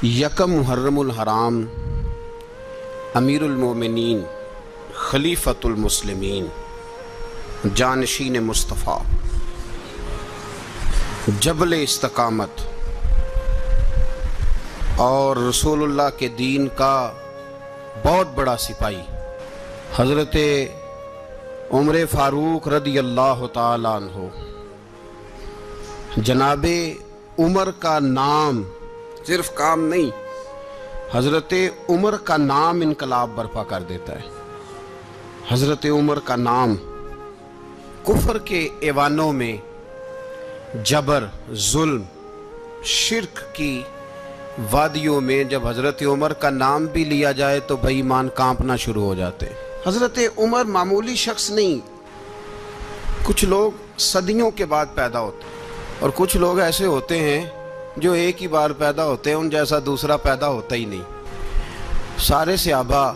یکم محرم الحرام امیر المومنین خلیفۃ المسلمین جانشین مصطفیٰ جبل استقامت اور رسول اللہ کے دین کا بہت بڑا سپاہی حضرت عمر فاروق رضی اللہ تعالیٰ عنہ، جناب عمر کا نام صرف کام نہیں، حضرت عمر کا نام انقلاب برپا کر دیتا ہے۔ حضرت عمر کا نام کفر کے ایوانوں میں جبر، ظلم، شرک کی وادیوں میں جب حضرت عمر کا نام بھی لیا جائے تو بے ایمان کانپنا شروع ہو جاتے ہیں۔ حضرت عمر معمولی شخص نہیں، کچھ لوگ صدیوں کے بعد پیدا ہوتے ہیں اور کچھ لوگ ایسے ہوتے ہیں جو ایک ہی بار پیدا ہوتے ہیں، ان جیسا دوسرا پیدا ہوتا ہی نہیں۔ سارے صحابہ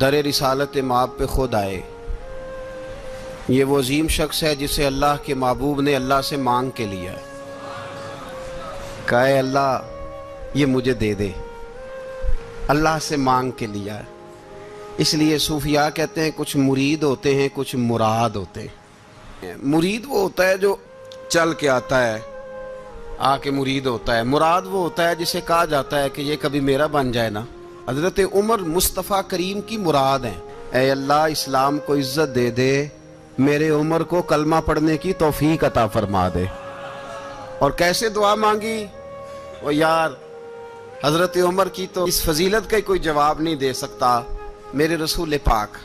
در رسالت مآب پہ خود آئے۔ یہ وہ عظیم شخص ہے جسے اللہ کے محبوب نے اللہ سے مانگ کے لیا ہے، کہا اے اللہ یہ مجھے دے دے، اللہ سے مانگ کے لیا ہے۔ اس لیے صوفیاء کہتے ہیں کچھ مرید ہوتے ہیں، کچھ مراد ہوتے ہیں۔ مرید وہ ہوتا ہے جو چل کے آتا ہے، آ کے مرید ہوتا ہے۔ مراد وہ ہوتا ہے جسے کہا جاتا ہے کہ یہ کبھی میرا بن جائے نا۔ حضرت عمر مصطفیٰ کریم کی مراد ہیں۔ اے اللہ اسلام کو عزت دے دے، میرے عمر کو کلمہ پڑھنے کی توفیق عطا فرما دے۔ اور کیسے دعا مانگی؟ وہ یار حضرت عمر کی تو اس فضیلت کا کوئی جواب نہیں دے سکتا، میرے رسول پاک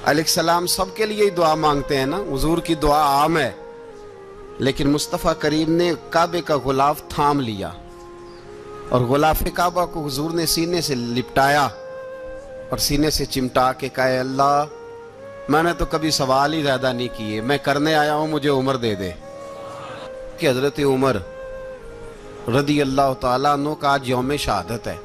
علیہ السلام سب کے لیے ہی دعا مانگتے ہیں نا، حضور کی دعا عام ہے، لیکن مصطفیٰ کریم نے کعبے کا غلاف تھام لیا اور غلاف کعبہ کو حضور نے سینے سے لپٹایا اور سینے سے چمٹا کے کہا اے اللہ میں نے تو کبھی سوال ہی زیادہ نہیں کیے، میں کرنے آیا ہوں، مجھے عمر دے دے۔ کہ حضرت عمر رضی اللہ تعالیٰ عنہ کا آج یوم شہادت ہے۔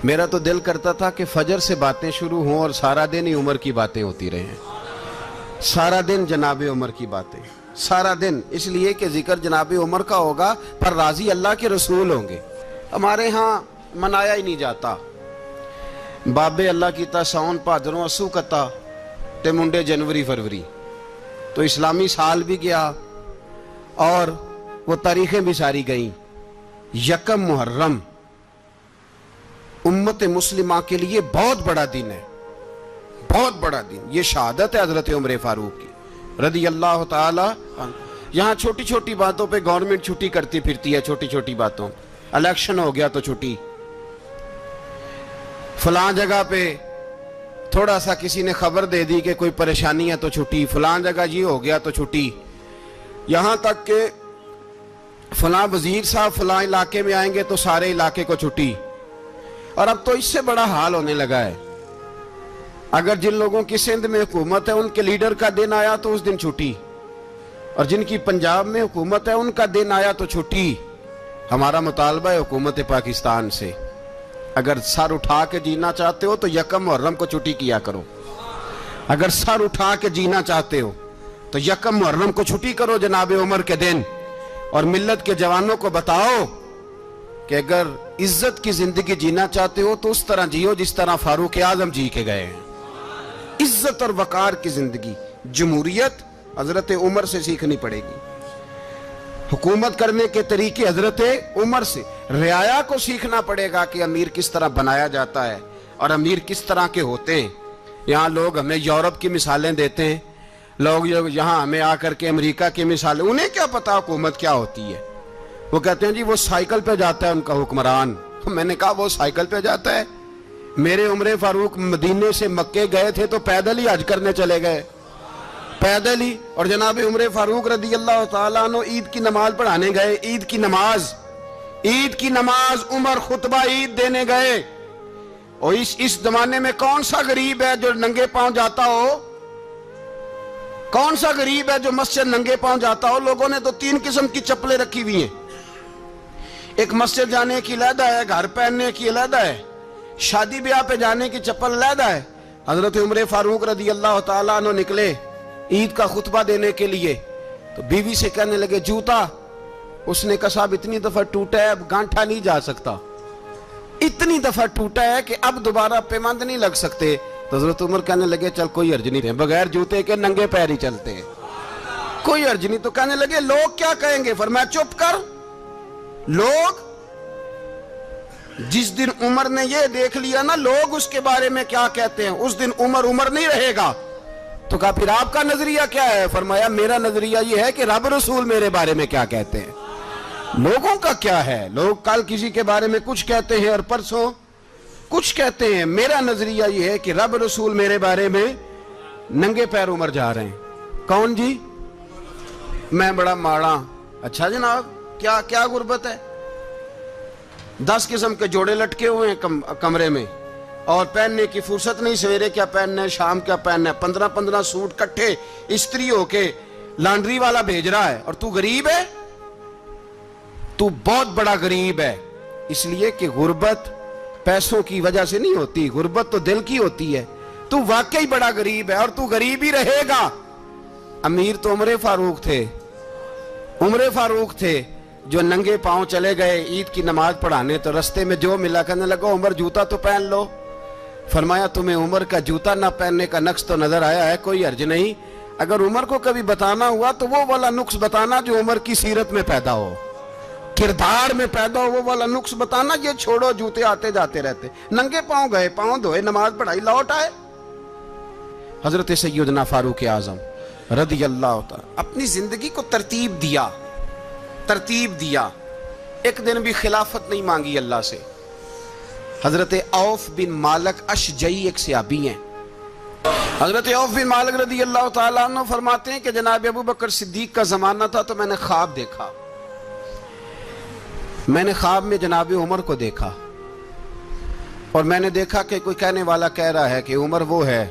میرا تو دل کرتا تھا کہ فجر سے باتیں شروع ہوں اور سارا دن ہی عمر کی باتیں ہوتی رہیں، سارا دن جناب عمر کی باتیں، سارا دن، اس لیے کہ ذکر جناب عمر کا ہوگا پر راضی اللہ کے رسول ہوں گے۔ ہمارے ہاں منایا ہی نہیں جاتا، بابے اللہ کیتا ساؤن بھادروں اسو کتا تے منڈے جنوری فروری، تو اسلامی سال بھی گیا اور وہ تاریخیں بھی ساری گئیں۔ یکم محرم امت مسلمہ کے لیے بہت بڑا دن ہے، بہت بڑا دن۔ یہ شہادت ہے حضرت عمر فاروق کی رضی اللہ تعالی عنہ۔ یہاں چھوٹی چھوٹی باتوں پہ گورنمنٹ چھٹی کرتی پھرتی ہے، چھوٹی چھوٹی باتوں، الیکشن ہو گیا تو چھٹی، فلاں جگہ پہ تھوڑا سا کسی نے خبر دے دی کہ کوئی پریشانی ہے تو چھٹی، فلاں جگہ یہ ہو گیا تو چھٹی، یہاں تک کہ فلاں وزیر صاحب فلاں علاقے میں آئیں گے تو سارے علاقے کو چھٹی۔ اور اب تو اس سے بڑا حال ہونے لگا ہے، اگر جن لوگوں کی سندھ میں حکومت ہے ان کے لیڈر کا دن آیا تو اس دن چھٹی، اور جن کی پنجاب میں حکومت ہے ان کا دن آیا تو چھٹی۔ ہمارا مطالبہ ہے حکومت پاکستان سے، اگر سر اٹھا کے جینا چاہتے ہو تو یکم محرم کو چھٹی کیا کرو۔ اگر سر اٹھا کے جینا چاہتے ہو تو یکم محرم کو چھٹی کرو جناب عمر کے دن، اور ملت کے جوانوں کو بتاؤ کہ اگر عزت کی زندگی جینا چاہتے ہو تو اس طرح جیو جس طرح فاروق اعظم جی کے گئے ہیں۔ عزت اور وقار کی زندگی، جمہوریت حضرت عمر سے سیکھنی پڑے گی، حکومت کرنے کے طریقے حضرت عمر سے، رعایا کو سیکھنا پڑے گا کہ امیر کس طرح بنایا جاتا ہے اور امیر کس طرح کے ہوتے ہیں۔ یہاں لوگ ہمیں یورپ کی مثالیں دیتے ہیں، لوگ یہاں ہمیں آ کر کے امریکہ کی مثالیں، انہیں کیا پتا حکومت کیا ہوتی ہے؟ وہ کہتے ہیں جی وہ سائیکل پہ جاتا ہے ان کا حکمران۔ میں نے کہا وہ سائیکل پہ جاتا ہے؟ میرے عمر فاروق مدینے سے مکے گئے تھے تو پیدل ہی حج کرنے چلے گئے، پیدل ہی۔ اور جناب عمر فاروق رضی اللہ تعالیٰ عنہ عید کی نماز پڑھانے گئے، عید کی نماز عمر خطبہ عید دینے گئے۔ اور اس زمانے میں کون سا غریب ہے جو ننگے پاؤں جاتا ہو؟ کون سا غریب ہے جو مسجد ننگے پاؤں جاتا ہو؟ لوگوں نے تو 3 قسم کی چپلیں رکھی ہوئی ہیں، ایک مسجد جانے کی علیحدہ ہے، گھر پہننے کی علیحدہ ہے، شادی بیاہ پہ جانے کی چپل علیحدہ ہے۔ حضرت عمر فاروق رضی اللہ تعالیٰ عنہ نکلے عید کا خطبہ دینے کے لیے تو بیوی سے کہنے لگے جوتا اس نے کہا صاحب اتنی دفعہ ٹوٹا ہے اب گانٹھا نہیں جا سکتا، اتنی دفعہ ٹوٹا ہے کہ اب دوبارہ پیمند نہیں لگ سکتے. تو حضرت عمر کہنے لگے چل کوئی حرج نہیں، بغیر جوتے کے ننگے پیر ہی چلتے ہیں، کوئی حرج نہیں. تو کہنے لگے لوگ کیا کہیں گے؟ فرمایا چپ کر. لوگ جس دن عمر نے یہ دیکھ لیا نا لوگ اس کے بارے میں کیا کہتے ہیں، اس دن عمر نہیں رہے گا. تو کہا پھر آپ کا نظریہ کیا ہے؟ فرمایا میرا نظریہ یہ ہے کہ رب رسول میرے بارے میں کیا کہتے ہیں. لوگوں کا کیا ہے؟ لوگ کل کسی کے بارے میں کچھ کہتے ہیں اور پرسوں کچھ کہتے ہیں. میرا نظریہ یہ ہے کہ رب رسول میرے بارے میں ننگے پیر عمر جا رہے ہیں. کون جی؟ میں بڑا ماڑا. اچھا جناب کیا کیا غربت ہے؟ 10 قسم کے جوڑے لٹکے ہوئے ہیں کمرے میں اور پہننے کی فرصت نہیں. سویرے کیا پہننا ہے، شام کیا پہننا ہے، 15 سوٹ کٹھے استری ہو کے لانڈری والا بھیج رہا ہے اور تو غریب ہے. تو بہت بڑا غریب ہے. اس لیے کہ غربت پیسوں کی وجہ سے نہیں ہوتی، غربت تو دل کی ہوتی ہے. تو واقعی بڑا غریب ہے اور تو غریب ہی رہے گا. امیر تو عمر فاروق تھے جو ننگے پاؤں چلے گئے عید کی نماز پڑھانے. تو رستے میں جو ملا کہنے لگا عمر جوتا تو پہن لو. فرمایا تمہیں عمر کا جوتا نہ پہننے کا نقص تو نظر آیا ہے، کوئی حرج نہیں. اگر عمر کو کبھی بتانا ہوا تو وہ والا نقص بتانا جو عمر کی سیرت میں پیدا ہو، کردار میں پیدا ہو، وہ والا نقص بتانا. یہ چھوڑو جوتے آتے جاتے رہتے. ننگے پاؤں گئے، پاؤں دھوئے، نماز پڑھائی، لوٹ آئے. حضرت سیدنا فاروق اعظم رضی اللہ تعالی اپنی زندگی کو ترتیب دیا. ایک دن بھی خلافت نہیں مانگی اللہ سے. حضرت عوف بن مالک اشجعی ایک صحابی ہیں. حضرت عوف بن مالک رضی اللہ تعالیٰ عنہ فرماتے ہیں کہ جناب ابو بکر صدیق کا زمانہ تھا تو میں نے خواب دیکھا. میں نے خواب میں جناب عمر کو دیکھا اور میں نے دیکھا کہ کوئی کہنے والا کہہ رہا ہے کہ عمر وہ ہے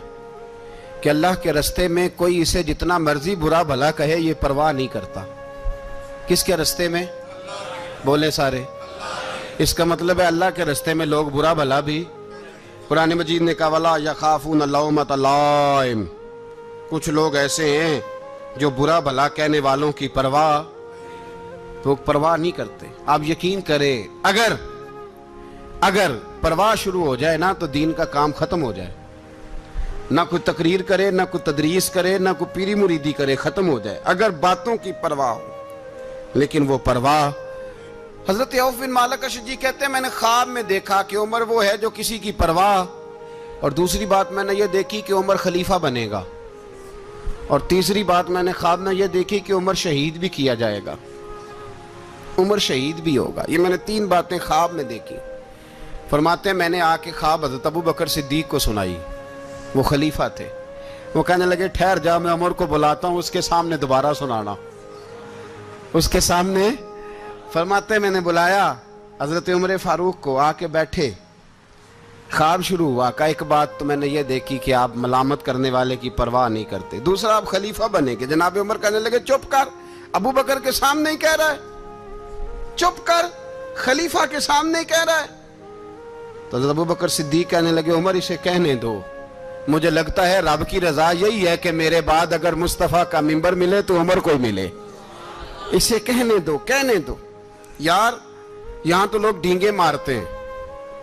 کہ اللہ کے رستے میں کوئی اسے جتنا مرضی برا بھلا کہے یہ پرواہ نہیں کرتا. کس کے رستے میں؟ بولے سارے. اس کا مطلب ہے اللہ کے رستے میں لوگ برا بھلا بھی. قرآن مجید نے کہا وَلَا يَخَافُونَ لَوْمَةَ لَائِمٍ. کچھ لوگ ایسے ہیں جو برا بھلا کہنے والوں کی پرواہ نہیں کرتے. آپ یقین کریں اگر پرواہ شروع ہو جائے نا تو دین کا کام ختم ہو جائے. نہ کوئی تقریر کرے، نہ کوئی تدریس کرے، نہ کوئی پیری مریدی کرے، ختم ہو جائے اگر باتوں کی پرواہ ہو. لیکن وہ پرواہ. حضرت عوف بن مالک اشجعی کہتے ہیں میں نے خواب میں دیکھا کہ عمر وہ ہے جو کسی کی پرواہ. اور دوسری بات میں نے یہ دیکھی کہ عمر خلیفہ بنے گا. اور تیسری بات میں نے خواب میں یہ دیکھی کہ عمر شہید بھی کیا جائے گا، عمر شہید بھی ہوگا. یہ میں نے 3 باتیں خواب میں دیکھی. فرماتے ہیں میں نے آ کے خواب حضرت ابو بکر صدیق کو سنائی. وہ خلیفہ تھے. وہ کہنے لگے ٹھہر جا، میں عمر کو بلاتا ہوں، اس کے سامنے دوبارہ سنانا. اس کے سامنے. فرماتے ہیں میں نے بلایا حضرت عمر فاروق کو، آ کے بیٹھے. خواب شروع ہوا. کہا ایک بات تو میں نے یہ دیکھی کہ آپ ملامت کرنے والے کی پرواہ نہیں کرتے. دوسرا آپ خلیفہ بنے گے. جناب عمر کہنے لگے چپ کر، ابو بکر کے سامنے ہی کہہ رہا ہے، چپ کر، خلیفہ کے سامنے ہی کہہ رہا ہے. تو حضرت ابو بکر صدیق کہنے لگے عمر اسے کہنے دو، مجھے لگتا ہے رب کی رضا یہی ہے کہ میرے بعد اگر مصطفیٰ کا منبر ملے تو عمر کو ہی ملے. اسے کہنے دو. یار یہاں تو لوگ ڈینگے مارتے ہیں،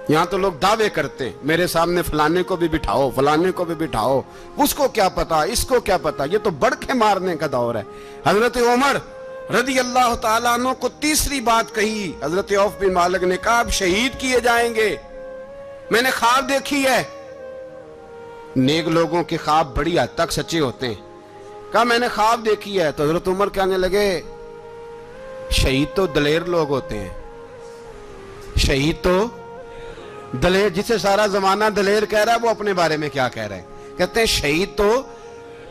یہاں تو لوگ دعوے کرتے ہیں میرے سامنے فلانے کو بھی بٹھاؤ، فلانے کو بھی بٹھاؤ، اس کو کیا پتا، اس کو کیا پتا. یہ تو بڑکے مارنے کا دور ہے. حضرت عمر رضی اللہ تعالیٰ عنہ کو تیسری بات کہی. حضرت عوف بن مالک نے کہا اب شہید کیے جائیں گے، میں نے خواب دیکھی ہے. نیک لوگوں کے خواب بڑی حد تک سچے ہوتے ہیں. کہا میں نے خواب دیکھی ہے. تو حضرت عمر کہنے لگے شہید تو دلیر لوگ ہوتے ہیں، شہید تو دلیر، جسے سارا زمانہ دلیر کہہ رہا ہے وہ اپنے بارے میں کیا کہہ رہے ہیں؟ کہتے ہیں شہید تو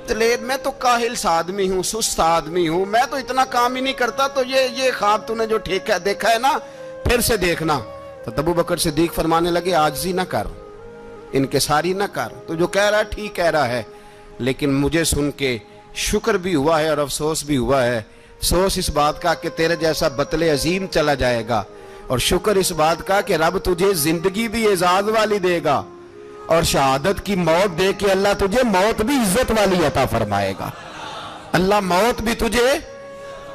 دلیر. میں تو کاہل سا آدمی ہوں، سست آدمی ہوں، میں تو اتنا کام ہی نہیں کرتا. تو یہ خواب تو نے جو دیکھا ہے نا پھر سے دیکھنا. تو ابو بکر صدیق فرمانے لگے عاجزی نہ کر، انکساری نہ کر. تو جو کہہ رہا ہے ٹھیک کہہ رہا ہے، لیکن مجھے سن کے شکر بھی ہوا ہے اور افسوس بھی ہوا ہے. افسوس اس بات کا کہ تیرے جیسا بطل عظیم چلا جائے گا، اور شکر اس بات کا کہ رب تجھے زندگی بھی اعزاز والی دے گا اور شہادت کی موت دے کے اللہ تجھے موت بھی عزت والی عطا فرمائے گا. اللہ موت بھی تجھے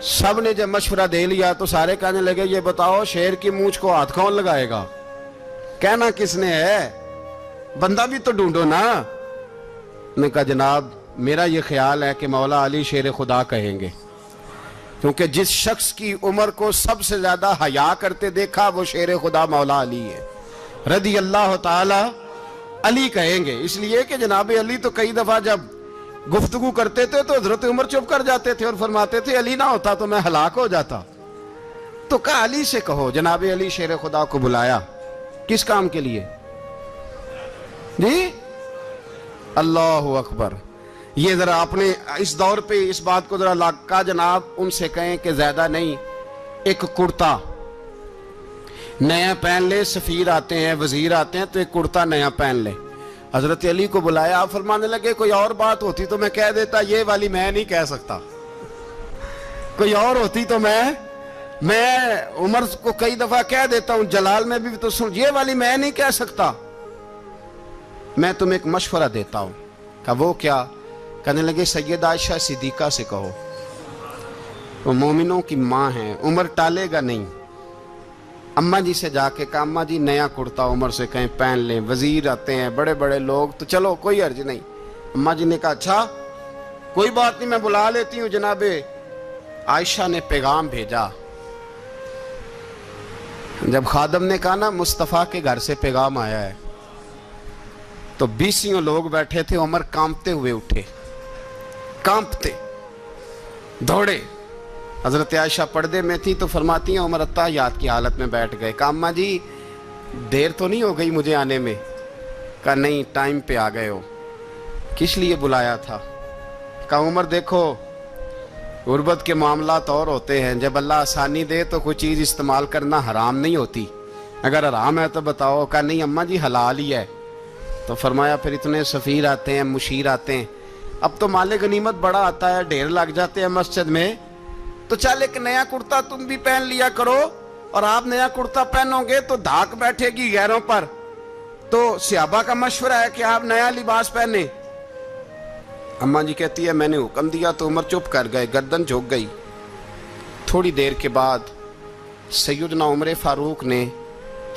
سب نے جب مشورہ دے لیا تو سارے کہنے لگے یہ بتاؤ شیر کی مونچھ کو ہاتھ کون لگائے گا؟ کہنا کس نے ہے؟ بندہ بھی تو ڈھونڈو نا۔ نے کہا جناب میرا یہ خیال ہے کہ مولا علی شیر خدا کہیں گے، کیونکہ جس شخص کی عمر کو سب سے زیادہ حیا کرتے دیکھا وہ شیر خدا مولا علی ہے رضی اللہ تعالی علی کہیں گے۔ اس لیے کہ جناب علی تو کئی دفعہ جب گفتگو کرتے تھے تو حضرت عمر چپ کر جاتے تھے اور فرماتے تھے علی نہ ہوتا تو میں ہلاک ہو جاتا۔ تو کہا علی سے کہو۔ جناب علی شیر خدا کو بلایا، کس کام کے لیے؟ جی اللہ اکبر۔ یہ ذرا آپ نے اس دور پہ اس بات کو ذرا لگا جناب ان سے کہیں کہ زیادہ نہیں، ایک کرتا نیا پہن لے، سفیر آتے ہیں وزیر آتے ہیں تو ایک کرتا نیا پہن لے۔ حضرت علی کو بلایا، آپ فرمانے لگے کوئی اور بات ہوتی تو میں کہہ دیتا، یہ والی میں نہیں کہہ سکتا۔ کوئی اور ہوتی تو میں عمر کو کئی دفعہ کہہ دیتا ہوں، جلال میں بھی تو سن، یہ والی میں نہیں کہہ سکتا۔ میں تمہیں ایک مشورہ دیتا ہوں۔ کہا وہ کیا؟ کہنے لگے سید عائشہ صدیقہ سے کہو، وہ مومنوں کی ماں ہیں، عمر ٹالے گا نہیں۔ اماں جی سے جا کے کہا اماں جی نیا کرتا عمر سے کہیں پہن لیں، وزیر آتے ہیں بڑے بڑے لوگ تو چلو کوئی عرض نہیں۔ اماں جی نے کہا اچھا کوئی بات نہیں میں بلا لیتی ہوں۔ جناب عائشہ نے پیغام بھیجا، جب خادم نے کہا نا مصطفیٰ کے گھر سے پیغام آیا ہے تو 20 لوگ بیٹھے تھے، عمر کانپتے ہوئے اٹھے، کانپتے دوڑے۔ حضرت عائشہ پردے میں تھی تو فرماتی ہیں عمر اتحیات کی حالت میں بیٹھ گئے۔ کہا اماں جی دیر تو نہیں ہو گئی مجھے آنے میں؟ کہا نہیں ٹائم پہ آ گئے ہو۔ کس لیے بلایا تھا؟ کہا عمر دیکھو غربت کے معاملات اور ہوتے ہیں، جب اللہ آسانی دے تو کوئی چیز استعمال کرنا حرام نہیں ہوتی، اگر حرام ہے تو بتاؤ۔ کہا نہیں اماں جی حلال ہی ہے۔ تو فرمایا پھر اتنے سفیر آتے ہیں مشیر آتے ہیں، اب تو مال غنیمت بڑا آتا ہے، ڈھیر لگ جاتے ہیں مسجد میں، تو چل ایک نیا کرتا تم بھی پہن لیا کرو، اور آپ نیا کرتا پہنو گے تو دھاک بیٹھے گی غیروں پر۔ تو صحابہ کا مشورہ ہے کہ آپ نیا لباس پہنے۔ اماں جی کہتی ہے میں نے حکم دیا تو عمر چپ کر گئے، گردن جھک گئی۔ تھوڑی دیر کے بعد سیدنا عمر فاروق نے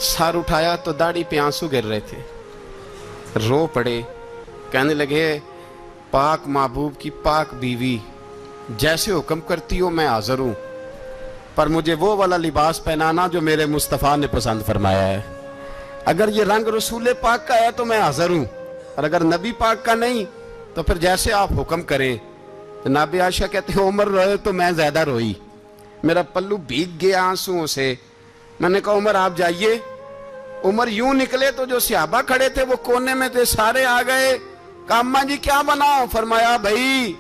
سر اٹھایا تو داڑھی پہ آنسو گر رہے تھے، رو پڑے، کہنے لگے پاک محبوب کی پاک بیوی جیسے حکم کرتی ہو میں حاضر ہوں، پر مجھے وہ والا لباس پہنانا جو میرے مصطفیٰ نے پسند فرمایا ہے۔ اگر یہ رنگ رسول پاک کا ہے تو میں حاضر ہوں، اور اگر نبی پاک کا نہیں تو پھر جیسے آپ حکم کریں۔ جناب عائشہ کہتے ہیں عمر روئے تو میں زیادہ روئی، میرا پلو بھیگ گیا آنسوؤں سے۔ میں نے کہا عمر آپ جائیے۔ عمر یوں نکلے تو جو صحابہ کھڑے تھے وہ کونے میں تھے، سارے آ گئے۔ کہا اماں جی کیا بناؤ؟ فرمایا بھائی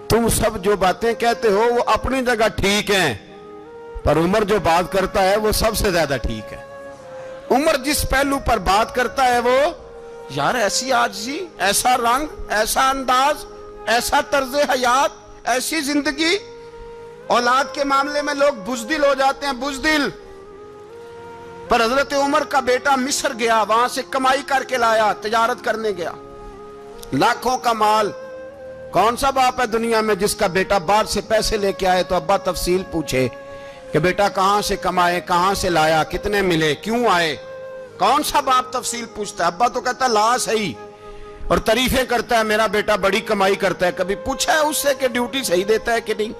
تم سب جو باتیں کہتے ہو وہ اپنی جگہ ٹھیک ہیں، پر عمر جو بات کرتا ہے وہ سب سے زیادہ ٹھیک ہے۔ عمر جس پہلو پر بات کرتا ہے وہ یار ایسی عاجزی، ایسا رنگ، ایسا انداز، ایسا طرز حیات، ایسی زندگی۔ اولاد کے معاملے میں لوگ بزدل ہو جاتے ہیں، بزدل، پر حضرت عمر کا بیٹا مصر گیا، وہاں سے کمائی کر کے لایا، تجارت کرنے گیا، لاکھوں کا مال۔ کون سا باپ ہے دنیا میں جس کا بیٹا باہر سے پیسے لے کے آئے تو ابا تفصیل پوچھے کہ بیٹا کہاں سے کمائے، کہاں سے لایا، کتنے ملے، کیوں آئے؟ کون سا باپ تفصیل پوچھتا ہے؟ ابا تو کہتا ہے لا صحیح، اور تعریفیں کرتا ہے میرا بیٹا بڑی کمائی کرتا ہے۔ کبھی پوچھا ہے اس سے کہ ڈیوٹی صحیح دیتا ہے کہ نہیں؟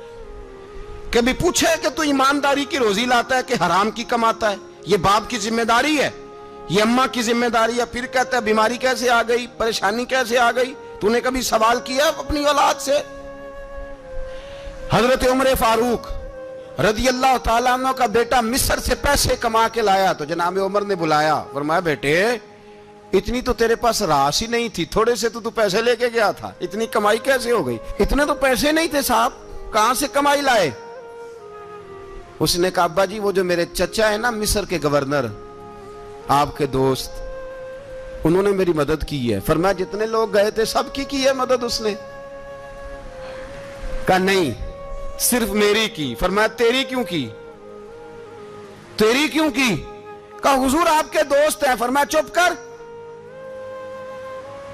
کبھی پوچھا ہے کہ تو ایمانداری کی روزی لاتا ہے کہ حرام کی کماتا ہے؟ یہ باپ کی ذمہ داری ہے، یہ اماں کی ذمہ داری ہے۔ پھر کہتا ہے بیماری کیسے آ گئی، پریشانی کیسے آ گئی؟ تو نے کبھی سوال کیا اپنی اولاد سے؟ حضرت عمر فاروق رضی اللہ تعالیٰ عنہ کا بیٹا مصر سے پیسے کما کے لایا تو جناب عمر نے بلایا، فرمایا بیٹے اتنی تو تیرے پاس راس ہی نہیں تھی، تھوڑے سے تو پیسے لے کے گیا تھا، اتنی کمائی کیسے ہو گئی؟ اتنے تو پیسے نہیں تھے صاحب، کہاں سے کمائی لائے؟ اس نے کہا ابا جی وہ جو میرے چچا ہے نا مصر کے گورنر، آپ کے دوست، انہوں نے میری مدد کی ہے۔ فرمایا جتنے لوگ گئے تھے سب کی ہے مدد اس نے؟ کہا نہیں صرف میری کی۔ فرمایا تیری کیوں کی؟ تیری کیوں کی؟ کہا حضور آپ کے دوست ہیں۔ فرمایا چپ کر،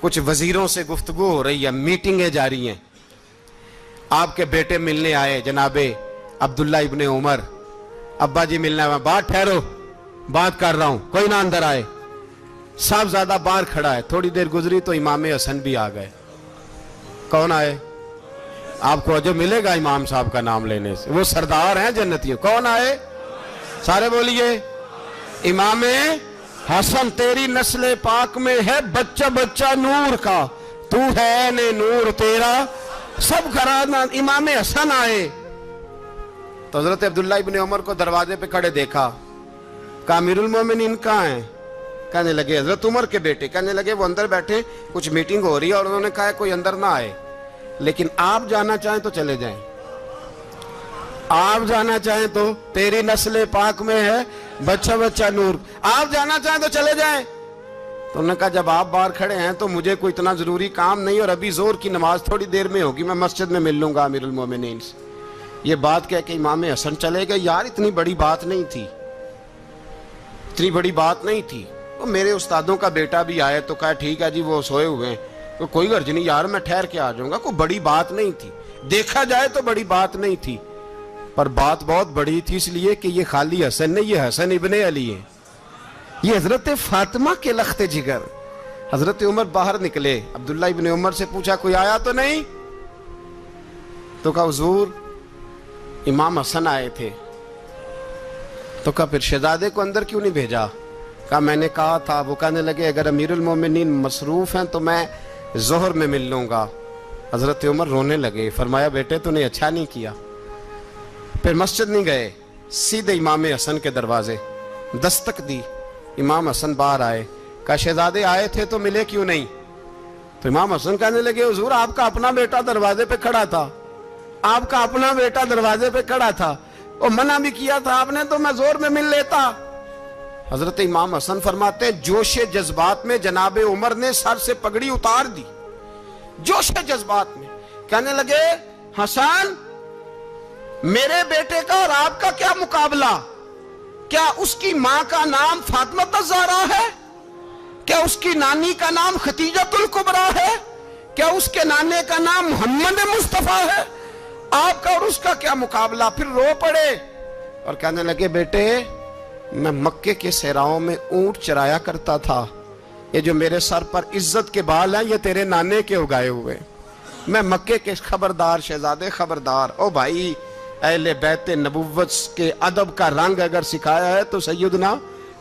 کچھ وزیروں سے گفتگو ہو رہی ہے, میٹنگیں جاری ہیں. آپ کے بیٹے ملنے آئے جناب عبداللہ ابن عمر, ابا جی ملنا ہے, بات ٹھہرو بات کر رہا ہوں, کوئی نہ اندر آئے. صاحبزادہ باہر کھڑا ہے. تھوڑی دیر گزری تو امام حسن بھی آ گئے. کون آئے؟ آپ کو جو ملے گا امام صاحب کا نام لینے سے, وہ سردار ہیں جنتیوں. کون آئے؟ سارے بولیے, امام حسن. تیری نسل پاک میں ہے بچہ بچہ نور کا, تو ہے نے نور تیرا سب گھرانہ. امام حسن آئے تو حضرت عبداللہ ابن عمر کو دروازے پہ کھڑے دیکھا. کہا امیر المومنین کہاں ہیں؟ کہنے لگے حضرت عمر کے بیٹے. کہنے لگے وہ اندر بیٹھے, کچھ میٹنگ ہو رہی ہے, اور انہوں نے کہا کوئی اندر نہ آئے, لیکن آپ جانا چاہیں تو چلے جائیں. آپ جانا چاہیں تو, تیری نسل پاک میں ہے بچہ بچہ نور, آپ جانا چاہیں تو چلے جائیں. تو انہوں نے کہا جب آپ باہر کھڑے ہیں تو مجھے کوئی اتنا ضروری کام نہیں, اور ابھی زور کی نماز تھوڑی دیر میں ہوگی, میں مسجد میں مل لوں گا امیر المومنین سے. یہ بات کہہ کے امام حسن چلے گئے. یار اتنی بڑی بات نہیں تھی, اتنی بڑی بات نہیں تھی. وہ میرے استادوں کا بیٹا بھی آئے تو کہا ٹھیک ہے جی وہ سوئے ہوئے ہیں, تو کوئی غرض نہیں یار, میں ٹھہر کے آ جاؤں گا. کوئی بڑی بات نہیں تھی, دیکھا جائے تو بڑی بات نہیں تھی, پر بات بہت بڑی تھی, اس لیے کہ یہ خالی حسن نہیں, یہ حسن ابن علی ہے, یہ حضرت فاطمہ کے لخت جگر. حضرت عمر باہر نکلے, عبداللہ ابن عمر سے پوچھا کوئی آیا تو نہیں؟ تو کہا حضور امام حسن آئے تھے. تو کہا پھر شہزادے کو اندر کیوں نہیں بھیجا؟ کہا میں نے کہا تھا. وہ کہنے لگے اگر امیر المومنین مصروف ہیں تو میں ظہر میں مل لوں گا. حضرت عمر رونے لگے. فرمایا بیٹے تو نے اچھا نہیں کیا. پھر مسجد نہیں گئے, سیدھے امام حسن کے دروازے دستک دی. امام حسن باہر آئے. کہا شہزادے آئے تھے تو ملے کیوں نہیں؟ تو امام حسن کہنے لگے حضور آپ کا اپنا بیٹا دروازے پہ کھڑا تھا, آپ کا اپنا بیٹا دروازے پہ کھڑا تھا, اور منع بھی کیا تھا آپ نے, تو میں زور میں مل لیتا. حضرت امام حسن فرماتے جوش جذبات میں جناب عمر نے سر سے پگڑی اتار دی, جوش جذبات میں. کہنے لگے حسن میرے بیٹے کا اور آپ کا کیا مقابلہ؟ کیا اس کی ماں کا نام فاطمہ الزہرا ہے؟ کیا اس کی نانی کا نام خدیجۃ الکبریٰ ہے؟ کیا اس کے نانے کا نام محمد مصطفیٰ ہے؟ آپ کا اور اس کا کیا مقابلہ؟ پھر رو پڑے اور کہنے لگے بیٹے میں مکے کے صحراؤں میں اونٹ چرایا کرتا تھا, یہ جو میرے سر پر عزت کے بال ہیں یہ تیرے نانے کے اگائے ہوئے. میں مکے کے خبردار شہزادے خبردار. او بھائی اہل بیت نبوت کے ادب کا رنگ اگر سکھایا ہے تو سیدنا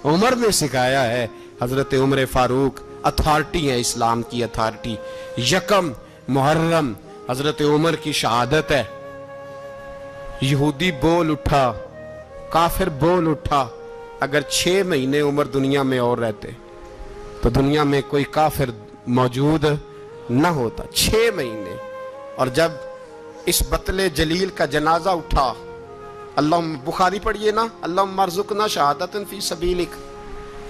عمر نے سکھایا ہے. حضرت عمر فاروق اتھارٹی ہے, اسلام کی اتھارٹی. یکم محرم حضرت عمر کی شہادت ہے. یہودی بول اٹھا, کافر بول اٹھا. اگر 6 مہینے عمر دنیا میں اور رہتے تو دنیا میں کوئی کافر موجود نہ ہوتا. 6 مہینے. اور جب اس بطل جلیل کا جنازہ اٹھا, اللہ بخاری پڑھیے نا, اللہم ارزقنا شہادت فی سبیلک,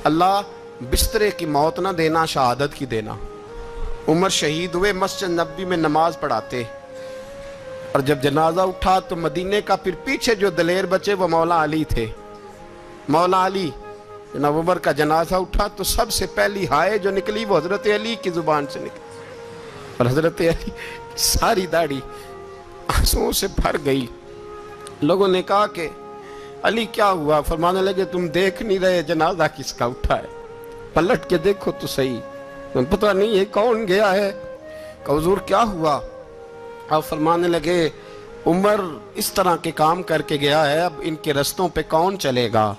اللہ بسترے کی موت نہ دینا, شہادت کی دینا. عمر شہید ہوئے, مسجد نبوی میں نماز پڑھاتے, اور جب جنازہ اٹھا تو مدینے کا پھر پیچھے جو دلیر بچے وہ مولا علی تھے. مولا علی, جناب عمر کا جنازہ اٹھا تو سب سے پہلی ہائے جو نکلی وہ حضرت علی کی زبان سے نکلی, اور حضرت علی ساری داڑھی آنسوؤں سے بھر گئی. لوگوں نے کہا کہ علی کیا ہوا؟ فرمانے لگے تم دیکھ نہیں رہے جنازہ کس کا اٹھا ہے؟ پلٹ کے دیکھو تو صحیح, تم پتہ نہیں یہ کون گیا ہے. کہ حضور کیا ہوا؟ آپ فرمانے لگے عمر اس طرح کے کام کر کے گیا ہے, اب ان کے رستوں پہ کون چلے گا؟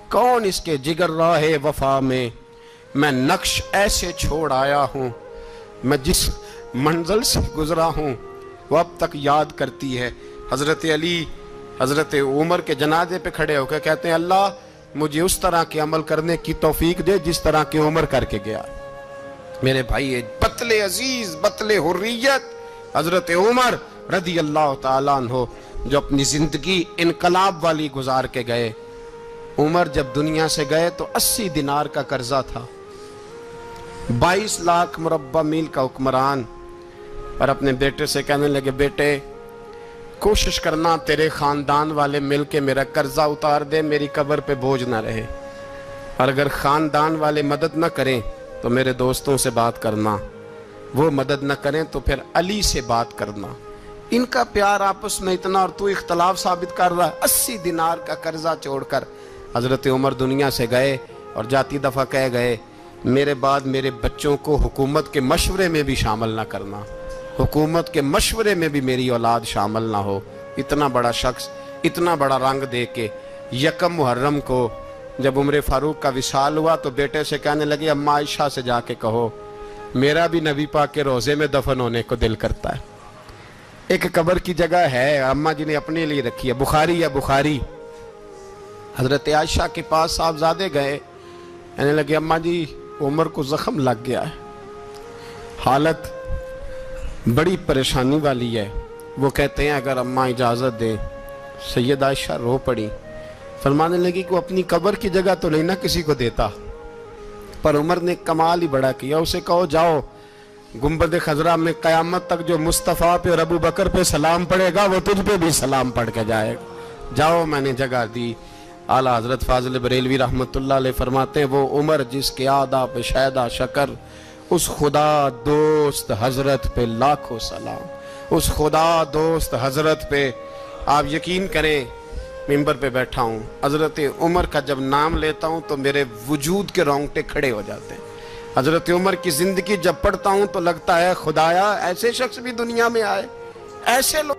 کون اس کے جگر راہ وفا میں نقش ایسے چھوڑ آیا ہوں, میں جس منزل سے گزرا ہوں وہ اب تک یاد کرتی ہے. حضرت علی حضرت عمر کے جنازے پہ کھڑے ہو کے کہتے ہیں اللہ مجھے اس طرح کے عمل کرنے کی توفیق دے جس طرح کے عمر کر کے گیا. میرے بھائی بطل عزیز, بطل حریت حضرت عمر رضی اللہ تعالیٰ عنہ, جو اپنی زندگی انقلاب والی گزار کے گئے. عمر جب دنیا سے گئے تو 80 دینار کا قرضہ تھا, 22 لاکھ مربع میل کا حکمران. اور اپنے بیٹے سے کہنے لگے بیٹے کوشش کرنا تیرے خاندان والے مل کے میرا قرضہ اتار دے, میری قبر پہ بوجھ نہ رہے, اور اگر خاندان والے مدد نہ کریں تو میرے دوستوں سے بات کرنا. وہ مدد نہ کریں تو پھر علی سے بات کرنا. ان کا پیار آپس میں اتنا اور تو اختلاف ثابت کر رہا ہے. 80 دینار کا قرضہ چھوڑ کر حضرت عمر دنیا سے گئے اور جاتی دفعہ کہہ گئے میرے بعد میرے بچوں کو حکومت کے مشورے میں بھی شامل نہ کرنا, حکومت کے مشورے میں بھی میری اولاد شامل نہ ہو. اتنا بڑا شخص اتنا بڑا رنگ دے کے یکم محرم کو جب عمر فاروق کا وصال ہوا تو بیٹے سے کہنے لگے اماں عائشہ سے جا کے کہو میرا بھی نبی پاک کے روزے میں دفن ہونے کو دل کرتا ہے. ایک قبر کی جگہ ہے اماں جی نے اپنے لیے رکھی ہے, بخاری ہے بخاری. حضرت عائشہ کے پاس صاحبزادے گئے, کہنے لگے اماں جی عمر کو زخم لگ گیا ہے, حالت بڑی پریشانی والی ہے. وہ کہتے ہیں اگر اماں اجازت دیں. سید عائشہ رو پڑی, فرمانے لگی کہ اپنی قبر کی جگہ تو نہیں نہ کسی کو دیتا, پر عمر نے کمال ہی بڑا کیا. اسے کہو جاؤ گنبد خضرا میں قیامت تک جو مصطفیٰ پہ اور ابو بکر پہ سلام پڑے گا وہ تجھ پہ بھی سلام پڑھ کے جائے گا. جاؤ میں نے جگہ دی. اعلیٰ حضرت فاضل بریلوی رحمۃ اللہ علیہ فرماتے ہیں وہ عمر جس کے آدھا پہ شہدہ شکر, اس خدا دوست حضرت پہ لاکھوں سلام. اس خدا دوست حضرت پہ آپ یقین کریں ممبر پہ بیٹھا ہوں, حضرت عمر کا جب نام لیتا ہوں تو میرے وجود کے رونگٹے کھڑے ہو جاتے ہیں. حضرت عمر کی زندگی جب پڑھتا ہوں تو لگتا ہے خدایا ایسے شخص بھی دنیا میں آئے, ایسے لوگ